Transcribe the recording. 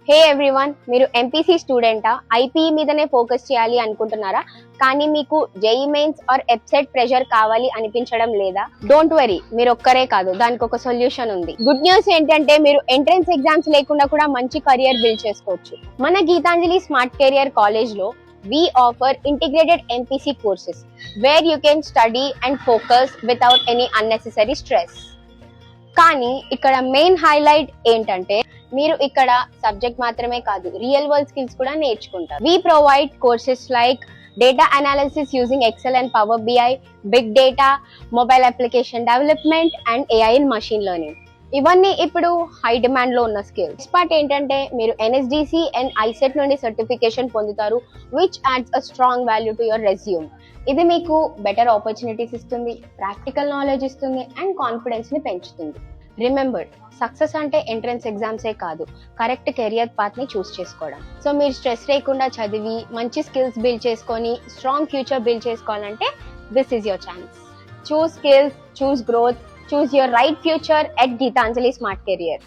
హే everyone, మీరు MPC స్టూడెంటా? IPE మీదనే focus చేయాలి అనుకుంటున్నారా? కానీ మీకు జేఈ మెయిన్స్ ఆర్ ఎబ్సెట్ ప్రెషర్ కావాలి అనిపించడం లేదా? డోంట్ వరీ, మీరు ఒక్కరే కాదు, దానికి ఒక సొల్యూషన్ ఉంది. గుడ్ న్యూస్ ఏంటంటే మీరు ఎంట్రన్స్ ఎగ్జామ్స్ లేకుండా కూడా మంచి కెరియర్ బిల్డ్ చేసుకోవచ్చు. మన గీతాంజలి స్మార్ట్ కెరియర్ కాలేజ్ లో we offer integrated MPC courses where you can study and focus without any unnecessary stress. కానీ ఇక్కడ మెయిన్ హైలైట్ ఏంటంటే మీరు ఇక్కడ సబ్జెక్ట్ మాత్రమే కాదు, రియల్ వరల్డ్ స్కిల్స్ కూడా నేర్చుకుంటారు. We provide courses like data analysis using Excel and Power BI, big data, mobile application development and AI in machine learning. ఇవన్నీ ఇప్పుడు హై డిమాండ్ లో ఉన్న స్కిల్స్. పార్ట్ ఏంటంటే మీరు NSDC అండ్ ఐసెట్ నుండి certification పొందుతారు, which ads a strong value to your resume. ఇది మీకు బెటర్ ఆపర్చునిటీస్ ఇస్తుంది, ప్రాక్టికల్ నాలెడ్జ్ ఇస్తుంది అండ్ కాన్ఫిడెన్స్ ని పెంచుతుంది. రిమెంబర్, సక్సెస్ అంటే ఎంట్రన్స్ ఎగ్జామ్సే కాదు, కరెక్ట్ కెరియర్ పాత్ ని చూస్ చేసుకోవడం. సో మీరు స్ట్రెస్ లేకుండా చదివి మంచి స్కిల్స్ బిల్డ్ చేసుకొని స్ట్రాంగ్ ఫ్యూచర్ బిల్డ్ చేసుకోవాలంటే this is your chance. Choose skills, choose growth, choose your right future at Geetanjali Smart Career.